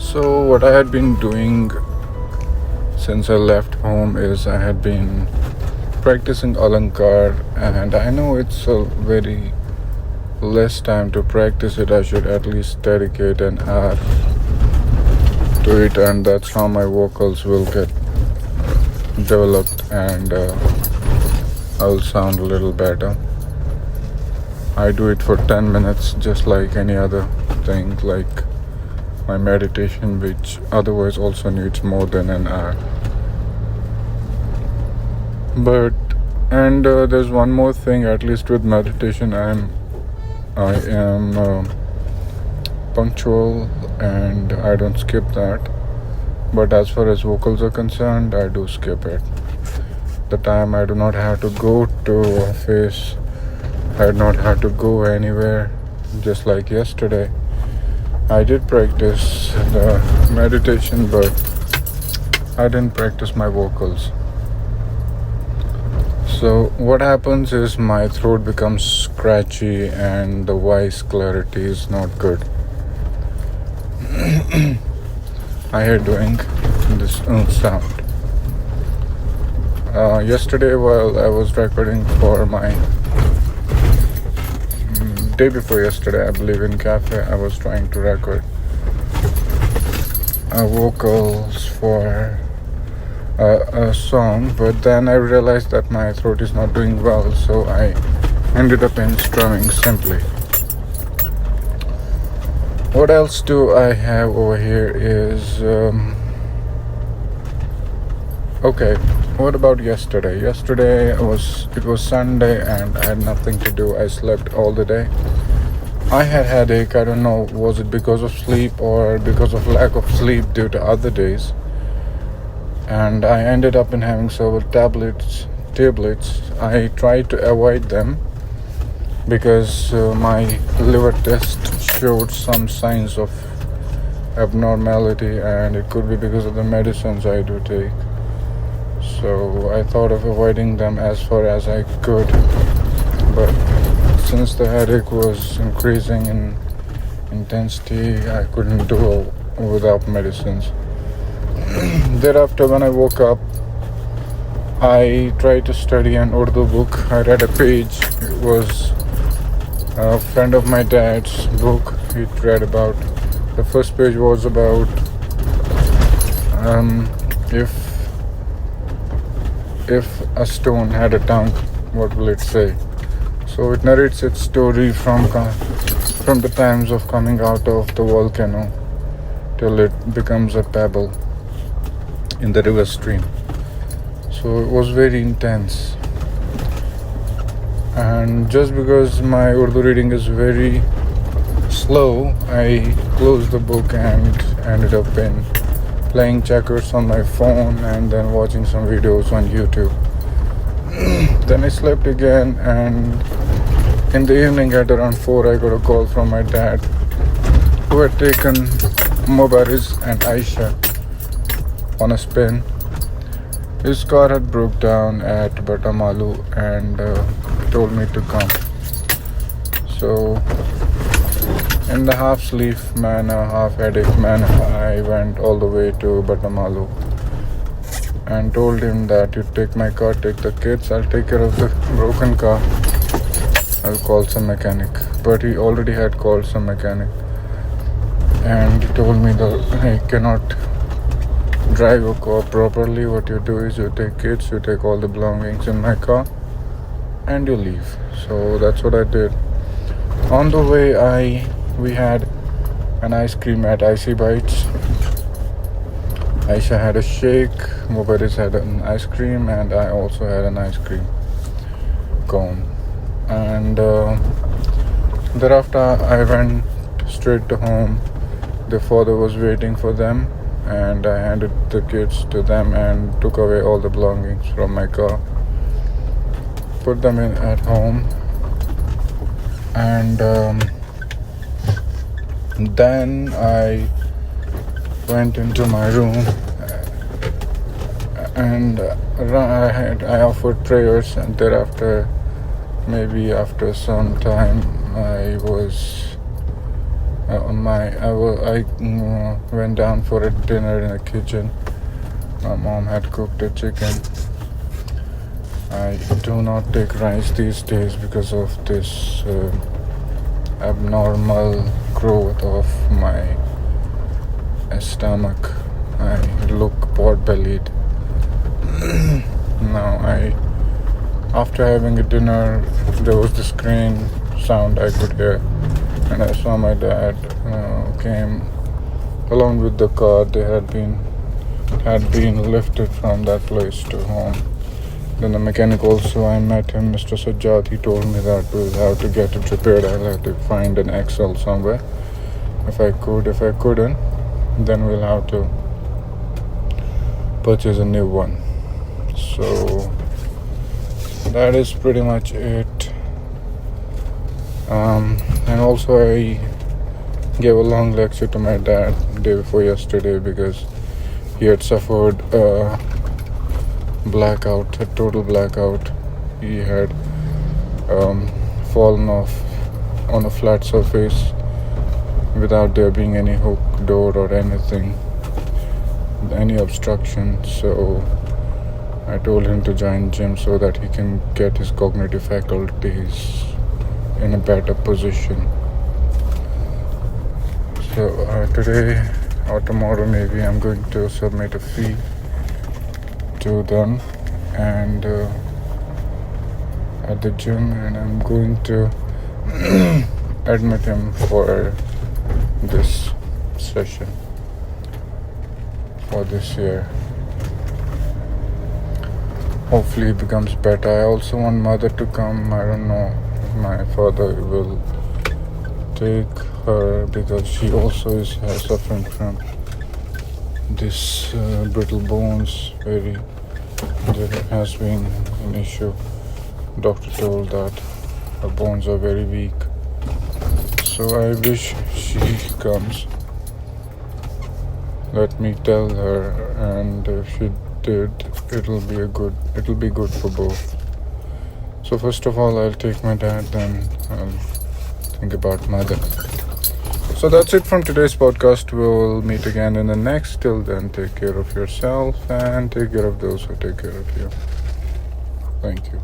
So, what I had been doing since I left home is I had been practicing Alankar, and I know it's a very less time to practice it. I should at least dedicate an hour to it, and that's how my vocals will get developed and I'll sound a little better. I do it for 10 minutes just like any other thing, like my meditation, which otherwise also needs more than an hour. But there's one more thing. At least with meditation, I am punctual and I don't skip that. But as far as vocals are concerned, I do skip it. The time I do not have to go to office, I do not have to go anywhere. Just like yesterday, I did practice the meditation, but I didn't practice my vocals. So what happens is my throat becomes scratchy and the voice clarity is not good. I hate doing this sound. Yesterday, while I was recording for my day before yesterday, I believe, in cafe, I was trying to record vocals for a song, but then I realized that my throat is not doing well, so I ended up in strumming simply. What else do I have over here is okay, what about yesterday? Yesterday it was Sunday and I had nothing to do. I slept all the day. I had headache. I don't know, was it because of sleep or because of lack of sleep due to other days. And I ended up in having several tablets. I tried to avoid them because my liver test showed some signs of abnormality, and it could be because of the medicines I do take. So I thought of avoiding them as far as I could, but since the headache was increasing in intensity, I couldn't do without medicines. Thereafter, when I woke up, I tried to study an Urdu book. I read a page. It was a friend of my dad's book. He read about, the first page was about if a stone had a tongue, what will it say? So it narrates its story from the times of coming out of the volcano till it becomes a pebble in the river stream. So it was very intense. And just because my Urdu reading is very slow, I closed the book and ended up in playing checkers on my phone and then watching some videos on YouTube. Then I slept again, and in the evening at around 4 I got a call from my dad, who had taken Mubariz and Aisha on a spin. His car had broke down at Batamalu and told me to come. So in the half sleep manner, half headache manner, I went all the way to Batamalu and told him that you take my car, take the kids, I'll take care of the broken car, I'll call some mechanic. But he already had called some mechanic, and he told me that I cannot drive a car properly. What you do is you take kids, you take all the belongings in my car and you leave. So that's what I did. On the way, we had an ice cream at Icy Bites. Aisha had a shake, Mubaris had an ice cream, and I also had an ice cream cone. And thereafter I went straight to home. The father was waiting for them, and I handed the kids to them and took away all the belongings from my car, put them in at home, and then I went into my room and I offered prayers, and thereafter, maybe after some time, I was I went down for a dinner in the kitchen. My mom had cooked a chicken. I do not take rice these days because of this abnormal growth of my stomach. I look pot-bellied. After having a dinner, there was this crane sound I could hear, and I saw my dad came along with the car. They had been lifted from that place to home. Then the mechanic also, I met him, Mr. Sajjad. He told me that we'll have to get it repaired. I'll have to find an axle somewhere. If I couldn't, then we'll have to purchase a new one. So that is pretty much it. And also I gave a long lecture to my dad day before yesterday because he had suffered a total blackout. He had fallen off on a flat surface without there being any hook, door or anything, any obstruction. So I told him to join gym so that he can get his cognitive faculties in a better position. So today or tomorrow maybe I'm going to submit a fee to them and at the gym, and I'm going to admit him for this session for this year. Hopefully it becomes better. I also want mother to come. I don't know if my father will take her because she also is suffering from this brittle bones. There has been an issue. Doctor told that her bones are very weak. So I wish she comes. Let me tell her, and if she did, it'll be good for both. So first of all I'll take my dad, then I'll think about mother. So that's it from today's podcast. We'll meet again in the next. Till then, take care of yourself and take care of those who take care of you. Thank you.